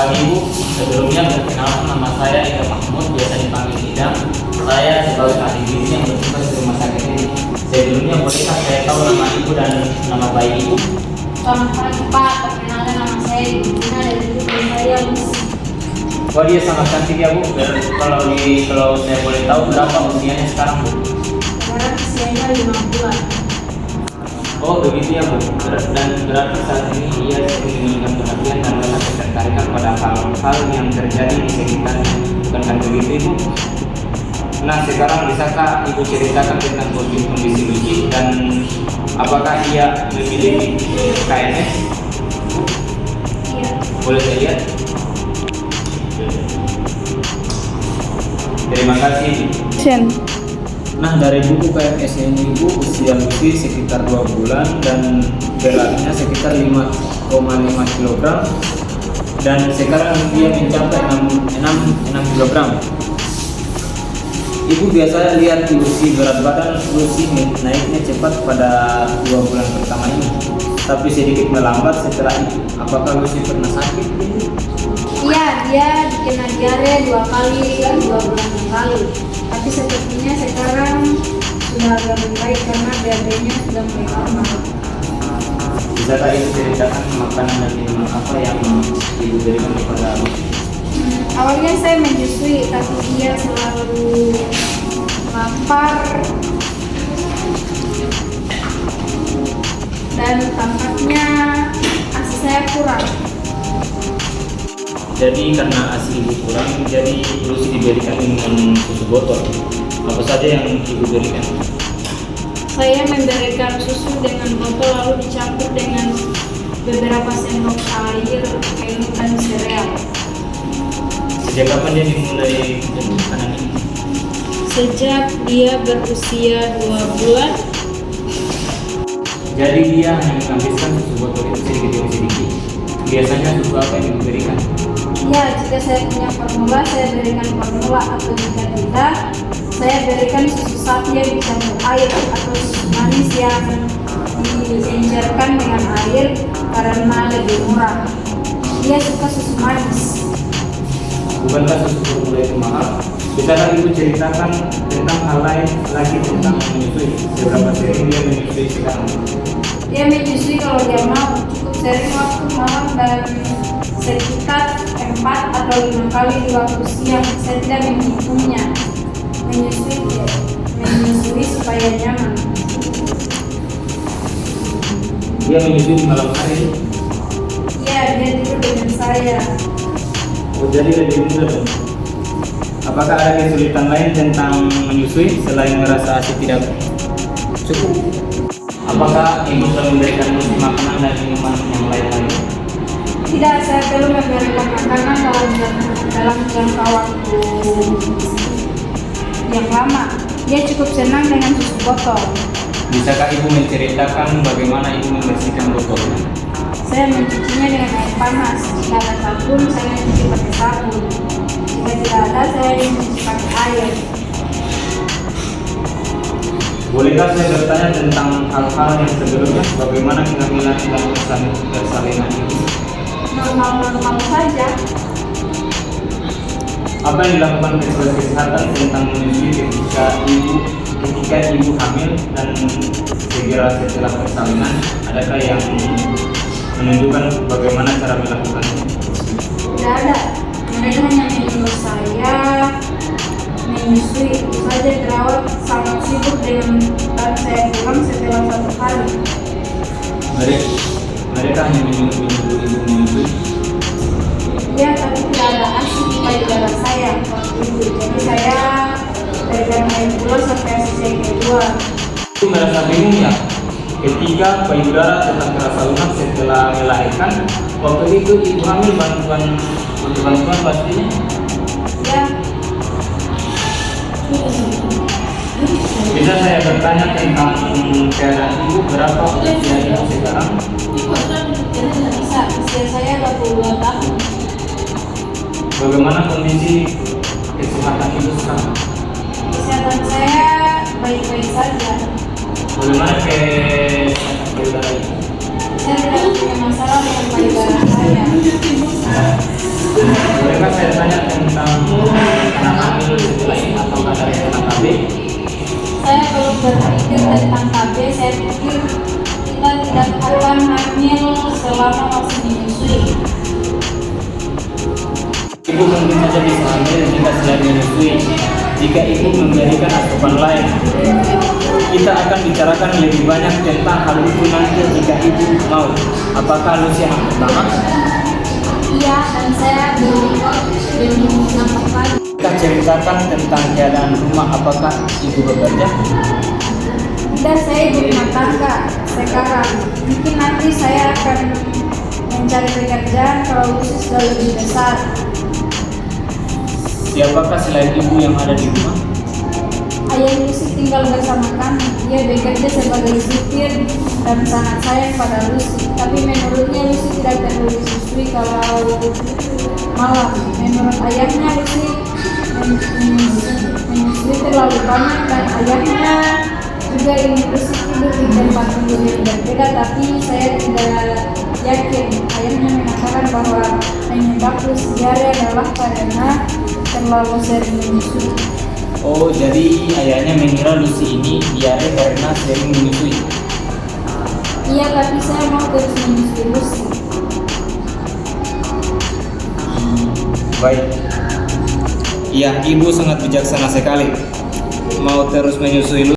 pagi Ibu, sebelumnya perkenalkan nama saya Ida Mahmud, biasa dipanggil Idam. Saya sebagai ahli gizi yang bertugas di rumah sakit ini. Sebelumnya bolehkah saya tahu nama Ibu dan nama bayi Ibu? Selamat pagi Pak, perkenalkan nama saya Ibu Gina dari ibu saya Lucy. Wah, dia sangat cantik ya Bu. Kalau saya boleh tahu berapa usianya sekarang Bu? Sekarang usianya 5 bulan. Oh begitu ya Bu. Dan berarti saat ini ia sering menunjukkan perhatian dan rasa ketertarikan pada hal-hal yang terjadi di sekitarnya. Bukan begitu Ibu? Nah, sekarang bisakah Ibu ceritakan tentang kondisi Lucy dan apakah ia memiliki KNS? Iya. Boleh saya lihat? Terima kasih. Nah, dari buku KMS ini Ibu, usia Lucy sekitar 2 bulan dan beratnya sekitar 5,5 kg dan sekarang dia mencapai 6 kg. Ibu biasa lihat Lucy berat badan Lucy naiknya cepat pada 2 bulan pertama ini, tapi sedikit melambat setelah itu. Apakah Lucy pernah sakit? Iya, dia dikena diare 2 kali 2 bulan yang lalu. Tapi sepertinya sekarang sudah agak membaik karena diarenya sudah mulai normal. Bisakah Ibu ceritakan makanan dan minuman apa yang Ibu berikan kepada Lucy? Awalnya saya menyusui, tapi dia selalu lapar dan tampaknya ASI saya kurang. Jadi karena ASI Ibu kurang, jadi Lucy diberikan minuman susu botol. Apa saja yang Ibu berikan? Saya memberikan susu dengan botol lalu dicampur dengan beberapa sendok air, kayu dan sereal. Sejak kapan dia dimulai makanan ini? Sejak dia berusia 2 bulan. Jadi dia hanya menghabiskan susu botol itu sedikit demi sedikit. Biasanya susu apa yang diberikan? Ya, jika saya punya formula, saya berikan formula, atau jika tidak, saya berikan susu sapi yang dicampur air atau susu manis yang diencerkan dengan air karena lebih murah. Dia suka susu manis. Bukankah susu formula itu mahal? Bisakah Ibu ceritakan tentang hal lain lagi tentang menyusui? Seberapa sering dia menyusui sekarang? Dia menyusui kalau dia mau, cukup sering waktu malam dan sekitar 4 atau 5 kali di waktu siang. Saya tidak menghitungnya. Menyusui supaya nyaman. Dia menyusui di malam hari. Iya, dia tidur dengan saya. Oh, jadi lebih mudah dong. Apakah ada kesulitan lain tentang menyusui selain merasa ASI tidak cukup? Apakah Ibu sudah memberikan Lucy makanan dan minuman yang lain? Tidak, saya belum memberikan makanan dalam jangka waktu yang lama. Dia cukup senang dengan susu botol. Bisakah Ibu menceritakan bagaimana Ibu membersihkan botolnya? Saya mencucinya dengan air panas. Jika ada sabun, saya mencuci pakai sabun. Jika tidak ada, saya mencuci pakai air. Bolehkah saya bertanya tentang hal-hal yang sebelumnya? Bagaimana kehamilan dan persalinan ini? Normal-normal saja. Apa yang dilakukan petugas kesehatan tentang menyusui ketika ibu hamil dan segera setelah persalinan? Adakah yang menunjukkan bagaimana cara melakukannya? Tidak ada. Mereka hanya menyuruh saya menyusui. Itu saja dirawat sangat sibuk dengan dan saya pulang setelah 1 hari. Mereka hanya menyuruh ibu menyusui. Ya, tapi tidak ada ASI di payudara saya waktu itu. Jadi saya berikan air pula sampai ASI saya kedua. Itu merasa bingung ya ketika payudara tetap terasa lunak setelah melahirkan. Waktu itu ibu hamil bantuan pastinya. Ya. Bisa saya bertanya tentang keadaan ibu, berapa usia ibu sekarang? Bisa, usia saya 22 tahun. Bagaimana kondisi kesehatan ibu sekarang? Kesehatan saya baik-baik saja. Bagaimana kesehatan payudara ibu? Saya tidak punya masalah dengan payudara saya. Bolehkah saya tanya tentang anak hamil lain atau kata tentang KB? Saya kalau berpikir tentang KB, saya pikir kita tidak akan hamil selama masih menyusui. Ibu mungkin saja bisa hamil jika sedang menyusui. Jika ibu memberikan asupan lain, kita akan bicarakan lebih banyak tentang hal itu nanti jika ibu mau. Apakah Lucy yang pertama? Iya, dan saya belum nampak lagi. Kita ceritakan tentang keadaan rumah. Apakah ibu bekerja? Tidak, saya ibu rumah tangga sekarang. Mungkin nanti saya akan mencari pekerjaan kalau Lucy sudah lebih besar. Siapakah selain ibu yang ada di rumah? Ayah Lucy tinggal bersama kami. Dia bekerja sebagai supir dan sangat sayang pada Lucy. Tapi menurutnya Lucy tidak perlu disusui kalau malam. Menurut ayahnya Lucy menyusui terlalu banyak dan ayahnya juga ingin Lucy tidur di tempat tidur yang berbeda. Tapi saya tidak yakin. Ayahnya mengatakan bahwa penyebab Lucy diare adalah karena terlalu sering menyusui. Oh, jadi ayahnya mengira Lucy ini diare karena sering menyusui. Iya, tapi saya mau terus menyusui Lucy. Baik. Iya, ibu sangat bijaksana sekali. Mau terus menyusui Lucy.